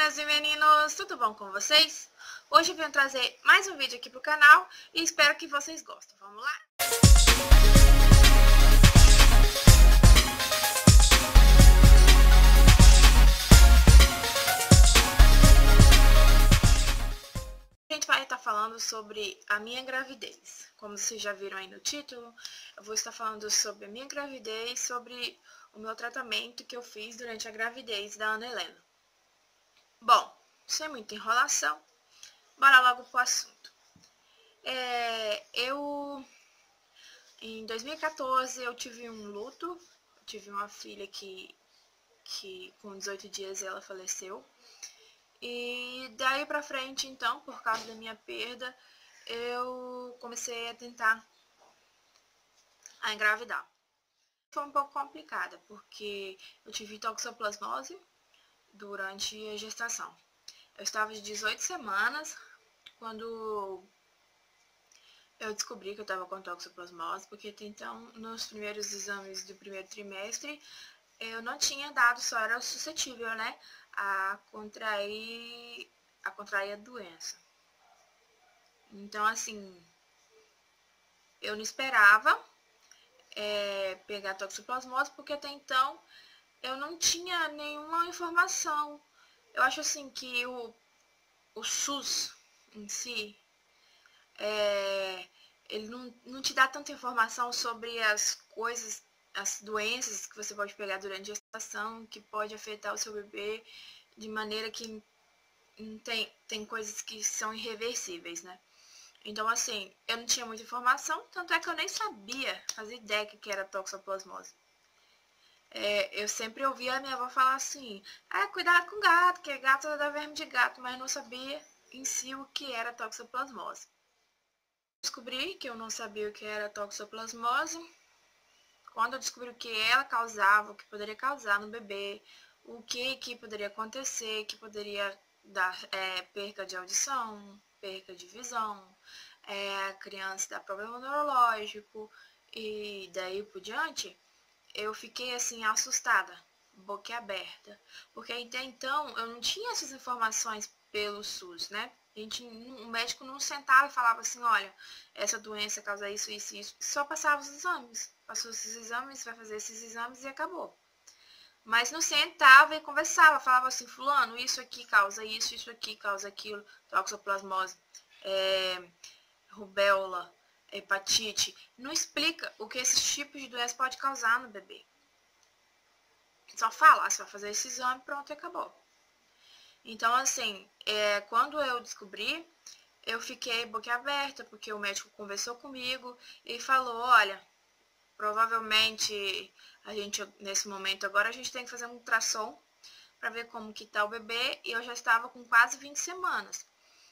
meninas e meninos, tudo bom com vocês? Hoje eu venho trazer mais um vídeo aqui pro canal e espero que vocês gostem. Vamos lá? A gente vai estar falando sobre a minha gravidez. Como vocês já viram aí no título, eu vou estar falando sobre a minha gravidez, sobre o meu tratamento que eu fiz durante a gravidez da Ana Helena. Bom, sem muita enrolação, bora logo pro assunto. Em 2014, eu tive um luto, eu tive uma filha que com 18 dias ela faleceu. E daí pra frente, então, por causa da minha perda, eu comecei a tentar engravidar. Foi um pouco complicada, porque eu tive toxoplasmose durante a gestação. Eu estava de 18 semanas quando eu descobri que eu estava com toxoplasmose, porque até então, nos primeiros exames do primeiro trimestre, eu não tinha dado, só era suscetível, né, a contrair a doença. Então, assim, eu não esperava pegar toxoplasmose, porque até então eu não tinha nenhuma informação. Eu acho assim que o SUS em si, ele não te dá tanta informação sobre as coisas, as doenças que você pode pegar durante a gestação, que pode afetar o seu bebê de maneira que tem coisas que são irreversíveis, né? Então, assim, eu não tinha muita informação, tanto é que eu nem sabia, fazia ideia que era toxoplasmose. Eu sempre ouvia a minha avó falar assim, cuidado com gato, que gato dá verme de gato, mas eu não sabia em si o que era toxoplasmose. Descobri que eu não sabia o que era toxoplasmose quando eu descobri o que ela causava, o que poderia causar no bebê, o que poderia acontecer, que poderia dar perca de audição, perca de visão, a criança dar problema neurológico e daí por diante, eu fiquei assim assustada, boquiaberta, porque até então eu não tinha essas informações pelo SUS, né? O médico não sentava e falava assim, olha, essa doença causa isso, isso e isso. Só passava os exames. Passou esses exames, vai fazer esses exames e acabou. Mas não sentava e conversava, falava assim, fulano, isso aqui causa isso aqui causa aquilo, toxoplasmose, rubéola, hepatite. Não explica o que esses tipos de doença pode causar no bebê. Só fala, você vai fazer esse exame, pronto, e acabou. Então, assim, quando eu descobri, eu fiquei boquiaberta, porque o médico conversou comigo e falou, olha, provavelmente nesse momento agora, a gente tem que fazer um ultrassom para ver como que tá o bebê, e eu já estava com quase 20 semanas.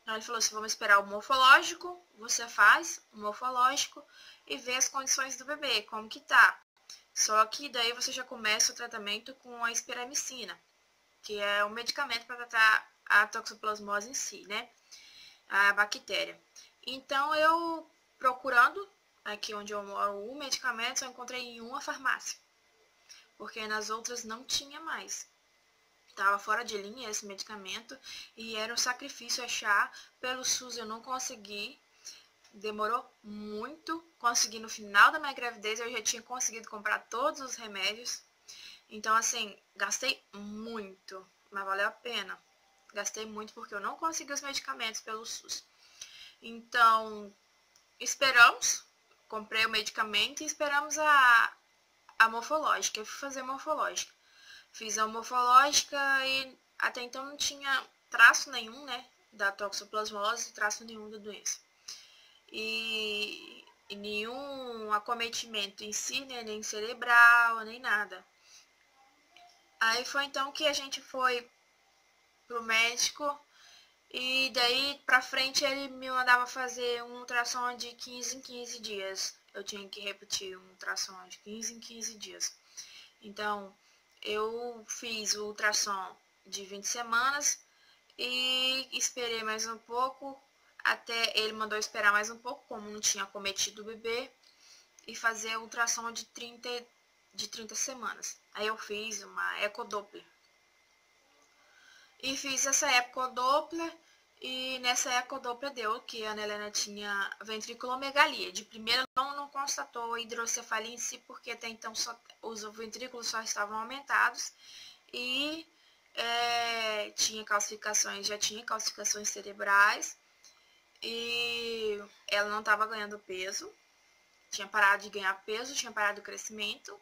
Então, ele falou assim, vamos esperar o morfológico, você faz o morfológico e vê as condições do bebê, como que tá. Só que daí você já começa o tratamento com a espiramicina, que é um medicamento para tratar a toxoplasmose em si, né? A bactéria. Então, eu procurando, aqui onde eu moro, o medicamento, eu encontrei em uma farmácia. Porque nas outras não tinha mais. Estava fora de linha esse medicamento e era um sacrifício achar. Pelo SUS eu não consegui. Demorou muito. Consegui no final da minha gravidez, eu já tinha conseguido comprar todos os remédios. Então, assim, gastei muito, mas valeu a pena. Gastei muito porque eu não consegui os medicamentos pelo SUS. Então, esperamos, comprei o medicamento e esperamos a morfológica. Eu fui fazer a morfológica. Fiz a morfológica e até então não tinha traço nenhum, né, da toxoplasmose, traço nenhum da doença. E nenhum acometimento em si, né, nem cerebral, nem nada. Aí foi então que a gente foi pro médico e daí pra frente ele me mandava fazer um ultrassom de 15 em 15 dias. Eu tinha que repetir um ultrassom de 15 em 15 dias. Então, eu fiz o ultrassom de 20 semanas e esperei mais um pouco, até ele mandou esperar mais um pouco, como não tinha acometido o bebê, e fazer o ultrassom de 30 semanas. Aí eu fiz uma ecodoppler. E fiz essa ecodoppler. E nessa ecodoppler deu que a Ana Helena tinha ventriculomegalia. De primeira não constatou hidrocefalia em si, porque até então os ventrículos só estavam aumentados. E já tinha calcificações cerebrais. E ela não estava ganhando peso. Tinha parado de ganhar peso, tinha parado o crescimento.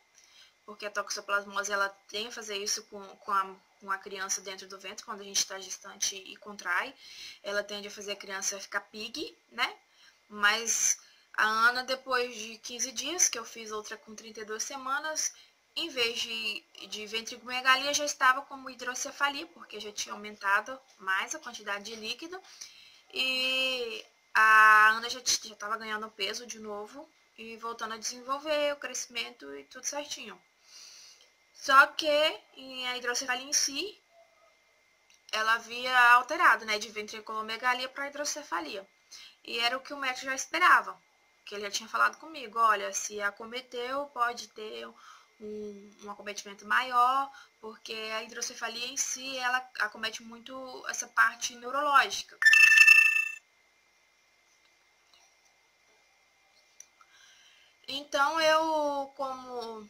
Porque a toxoplasmose ela tem a fazer isso com a criança dentro do ventre, quando a gente está gestante e contrai. Ela tende a fazer a criança ficar pig, né? Mas a Ana, depois de 15 dias, que eu fiz outra com 32 semanas, em vez de ventriculomegalia, já estava como hidrocefalia, porque já tinha aumentado mais a quantidade de líquido. E a Ana já estava ganhando peso de novo e voltando a desenvolver o crescimento e tudo certinho. Só que a hidrocefalia em si, ela havia alterado, né, de ventriculomegalia para hidrocefalia. E era o que o médico já esperava, que ele já tinha falado comigo, olha, se acometeu, pode ter um acometimento maior, porque a hidrocefalia em si, ela acomete muito essa parte neurológica. Então, eu, como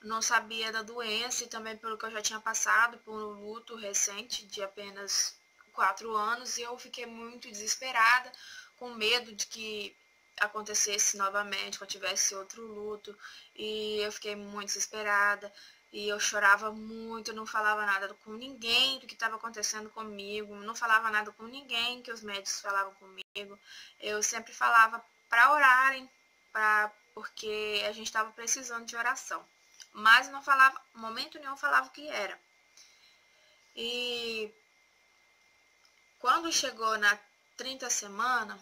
não sabia da doença e também pelo que eu já tinha passado por um luto recente de apenas 4 anos, e eu fiquei muito desesperada, com medo de que acontecesse novamente, que eu tivesse outro luto, e eu fiquei muito desesperada, e eu chorava muito, não falava nada com ninguém do que estava acontecendo comigo, não falava nada com ninguém que os médicos falavam comigo, eu sempre falava para orarem, porque a gente estava precisando de oração. Mas não falava, momento nenhum falava o que era. E quando chegou na 30ª semana,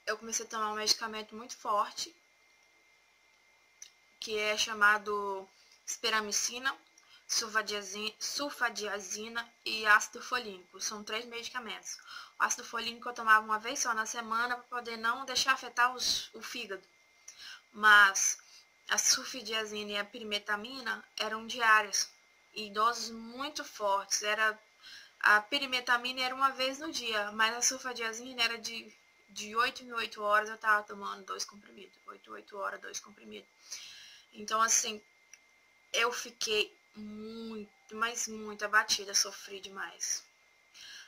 eu comecei a tomar um medicamento muito forte, que é chamado esperamicina, sulfadiazina e ácido folínico. São 3 medicamentos. O ácido folínico eu tomava uma vez só na semana para poder não deixar afetar o fígado. Mas a sulfadiazina e a pirimetamina eram diárias e doses muito fortes. A pirimetamina era uma vez no dia, mas a sulfadiazina era de 8 em 8 horas eu estava tomando 2 comprimidos. 8 horas, 2 comprimidos. Então, assim, eu fiquei muito, mas muito abatida, sofri demais.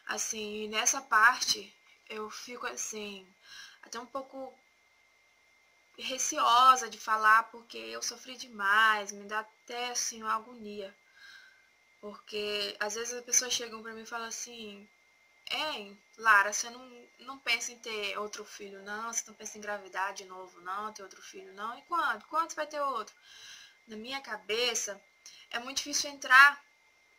Assim, nessa parte, eu fico, assim, até um pouco receosa de falar, porque eu sofri demais, me dá até, assim, uma agonia. Porque, às vezes, as pessoas chegam pra mim e falam assim, Lara, você não pensa em ter outro filho, não? Você não pensa em engravidar de novo, não? Ter outro filho, não? E quando? Quando você vai ter outro? Na minha cabeça, é muito difícil entrar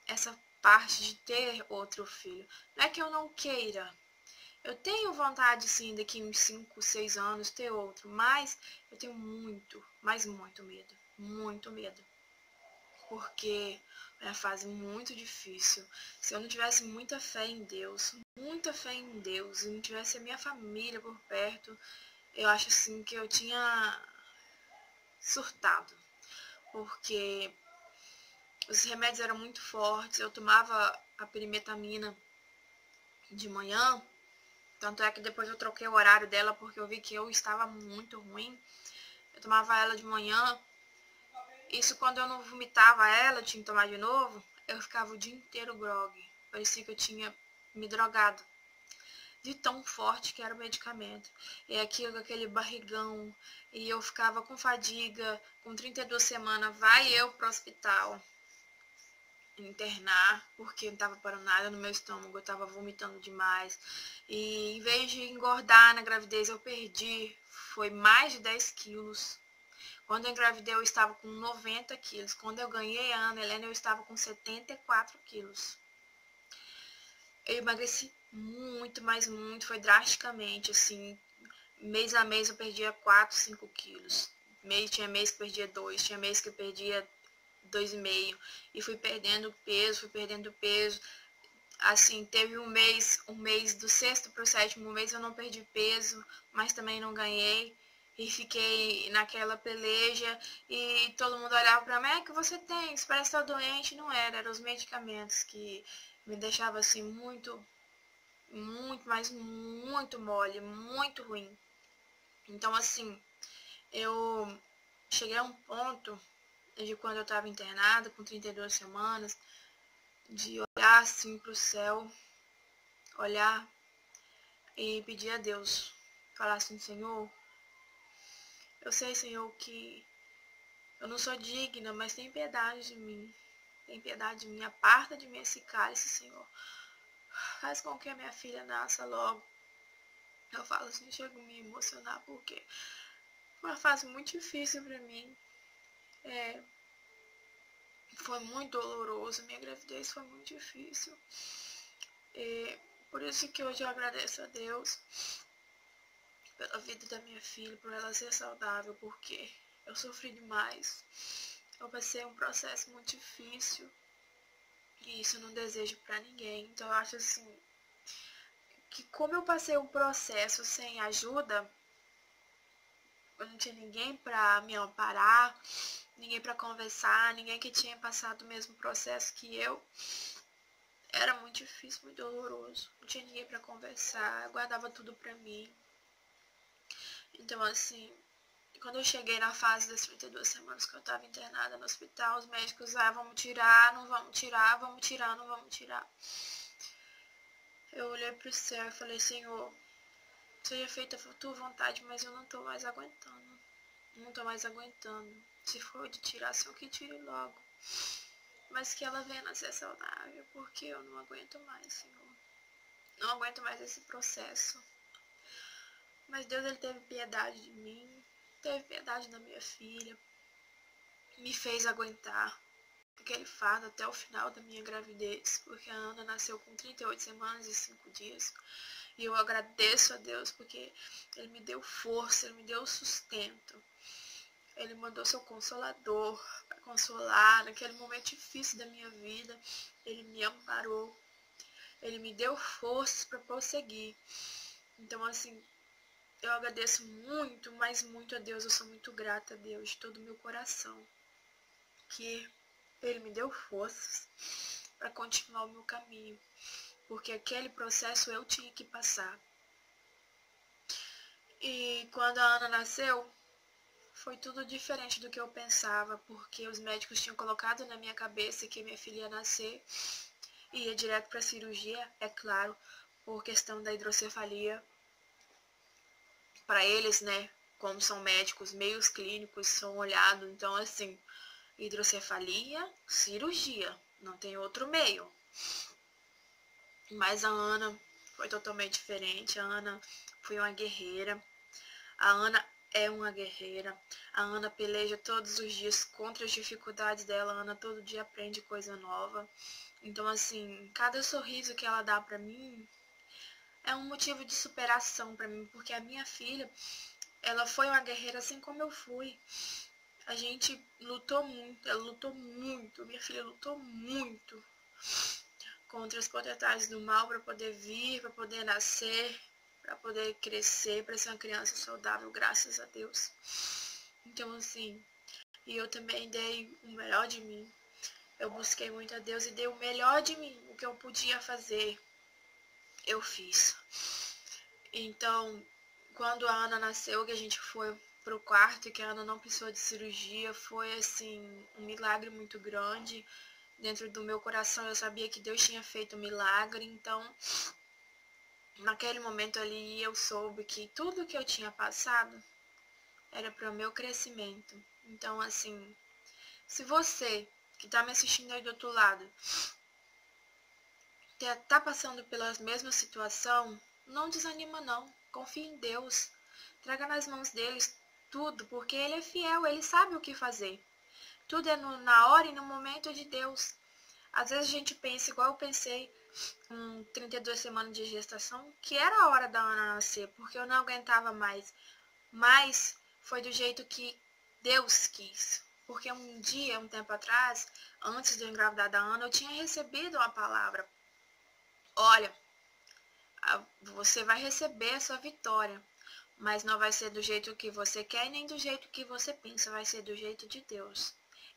essa parte de ter outro filho. Não é que eu não queira. Eu tenho vontade, sim, daqui uns 5, 6 anos ter outro, mas eu tenho muito, mas muito medo. Muito medo. Porque é uma fase muito difícil. Se eu não tivesse muita fé em Deus, e não tivesse a minha família por perto, eu acho assim que eu tinha surtado. Porque os remédios eram muito fortes, eu tomava a pirimetamina de manhã, tanto é que depois eu troquei o horário dela porque eu vi que eu estava muito ruim. Eu tomava ela de manhã, isso quando eu não vomitava ela, eu tinha que tomar de novo, eu ficava o dia inteiro grogue, parecia que eu tinha me drogado. De tão forte que era o medicamento. E aquilo, aquele barrigão, e eu ficava com fadiga, com 32 semanas, vai eu pro hospital internar, porque não estava parando nada no meu estômago, eu estava vomitando demais. E em vez de engordar na gravidez, eu perdi, foi mais de 10 quilos. Quando eu engravidei, eu estava com 90 quilos. Quando eu ganhei a Ana Helena, eu estava com 74 quilos. Eu emagreci muito, mas muito, foi drasticamente, assim, mês a mês eu perdia 4, 5 quilos. Tinha mês que perdia 2, tinha mês que eu perdia 2,5. E fui perdendo peso. Assim, teve um mês do 6º para o 7º mês eu não perdi peso, mas também não ganhei. E fiquei naquela peleja e todo mundo olhava pra mim, que você tem? Você parece estar doente. Não era, eram os medicamentos que me deixava assim muito, mas muito mole, muito ruim. Então assim, eu cheguei a um ponto de quando eu estava internada, com 32 semanas, de olhar assim pro céu, olhar e pedir a Deus, falar assim, Senhor, eu sei, Senhor, que eu não sou digna, mas tem piedade de mim. Tem piedade de mim, aparta de mim esse cálice, Senhor. Faz com que a minha filha nasça logo. Eu falo assim, chego a me emocionar porque foi uma fase muito difícil pra mim. Foi muito doloroso, minha gravidez foi muito difícil. Por isso que hoje eu agradeço a Deus pela vida da minha filha, por ela ser saudável, porque eu sofri demais. Eu passei um processo muito difícil e isso eu não desejo pra ninguém. Então eu acho assim, que como eu passei um processo sem ajuda, eu não tinha ninguém pra me amparar, ninguém pra conversar, ninguém que tinha passado o mesmo processo que eu. Era muito difícil, muito doloroso. Não tinha ninguém pra conversar, eu guardava tudo pra mim. Então assim, quando eu cheguei na fase das 32 semanas que eu tava internada no hospital, os médicos, vamos tirar, não vamos tirar, vamos tirar, não vamos tirar. Eu olhei pro céu e falei, Senhor, seja feita a tua vontade, mas eu não tô mais aguentando. Não tô mais aguentando. Se for de tirar, Senhor, que tire logo. Mas que ela venha nascer saudável, porque eu não aguento mais, Senhor. Não aguento mais esse processo. Mas Deus, Ele teve piedade de mim, teve piedade da minha filha, me fez aguentar aquele fardo até o final da minha gravidez, porque a Ana nasceu com 38 semanas e 5 dias. E eu agradeço a Deus porque Ele me deu força, Ele me deu sustento. Ele mandou seu consolador para consolar naquele momento difícil da minha vida. Ele me amparou. Ele me deu forças para prosseguir. Então, assim, eu agradeço muito, mas muito a Deus. Eu sou muito grata a Deus de todo o meu coração. Que Ele me deu forças para continuar o meu caminho. Porque aquele processo eu tinha que passar. E quando a Ana nasceu, foi tudo diferente do que eu pensava, porque os médicos tinham colocado na minha cabeça que minha filha ia nascer e ia direto para a cirurgia, é claro, por questão da hidrocefalia. Para eles, né, como são médicos, meios clínicos são olhados, então assim, hidrocefalia, cirurgia, não tem outro meio. Mas a Ana foi totalmente diferente, a Ana foi uma guerreira, a Ana é uma guerreira. A Ana peleja todos os dias contra as dificuldades dela. A Ana todo dia aprende coisa nova. Então, assim, cada sorriso que ela dá pra mim é um motivo de superação pra mim, porque a minha filha, ela foi uma guerreira assim como eu fui. A gente lutou muito, ela lutou muito, minha filha lutou muito contra as potestades do mal para poder vir, para poder nascer, para poder crescer, para ser uma criança saudável, graças a Deus. Então, assim, e eu também dei o melhor de mim. Eu busquei muito a Deus e dei o melhor de mim. O que eu podia fazer, eu fiz. Então, quando a Ana nasceu, que a gente foi pro quarto e que a Ana não precisou de cirurgia, foi, assim, um milagre muito grande. Dentro do meu coração eu sabia que Deus tinha feito um milagre, então naquele momento ali eu soube que tudo que eu tinha passado era para o meu crescimento. Então, assim, se você que está me assistindo aí do outro lado tá passando pela mesma situação, não desanima não, confie em Deus, traga nas mãos deles tudo, porque Ele é fiel, Ele sabe o que fazer. Tudo é na hora e no momento de Deus. Às vezes a gente pensa, igual eu pensei, com 32 semanas de gestação, que era a hora da Ana nascer, porque eu não aguentava mais. Mas foi do jeito que Deus quis. Porque um dia, um tempo atrás, antes de eu engravidar da Ana, eu tinha recebido uma palavra. Olha, você vai receber a sua vitória, mas não vai ser do jeito que você quer e nem do jeito que você pensa, vai ser do jeito de Deus.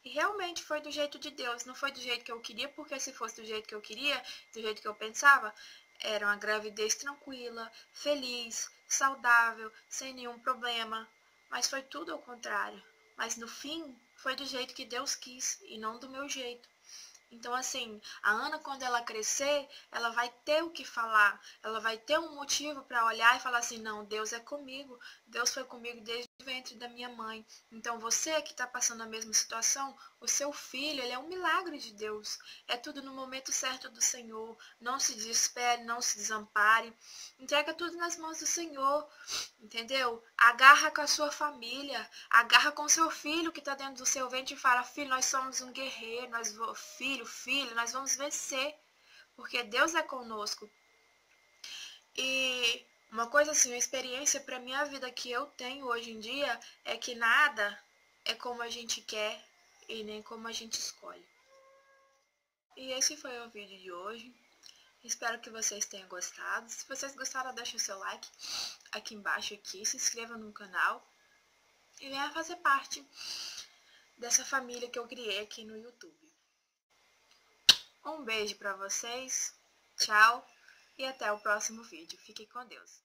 E realmente foi do jeito de Deus, não foi do jeito que eu queria, porque se fosse do jeito que eu queria, do jeito que eu pensava, era uma gravidez tranquila, feliz, saudável, sem nenhum problema. Mas foi tudo ao contrário. Mas no fim, foi do jeito que Deus quis e não do meu jeito. Então, assim, a Ana, quando ela crescer, ela vai ter o que falar, ela vai ter um motivo para olhar e falar assim: não, Deus é comigo, Deus foi comigo desde o ventre da minha mãe. Então, você que está passando a mesma situação, o seu filho, ele é um milagre de Deus. É tudo no momento certo do Senhor. Não se desespere, não se desampare. Entrega tudo nas mãos do Senhor, entendeu? Agarra com a sua família, agarra com seu filho que está dentro do seu ventre e fala: filho, nós somos um guerreiro, filho, nós vamos vencer, porque Deus é conosco. E uma coisa assim, uma experiência para minha vida que eu tenho hoje em dia é que nada é como a gente quer e nem como a gente escolhe. E esse foi o vídeo de hoje. Espero que vocês tenham gostado. Se vocês gostaram, deixe o seu like aqui embaixo, se inscreva no canal e venha fazer parte dessa família que eu criei aqui no YouTube. Um beijo para vocês, tchau e até o próximo vídeo. Fiquem com Deus.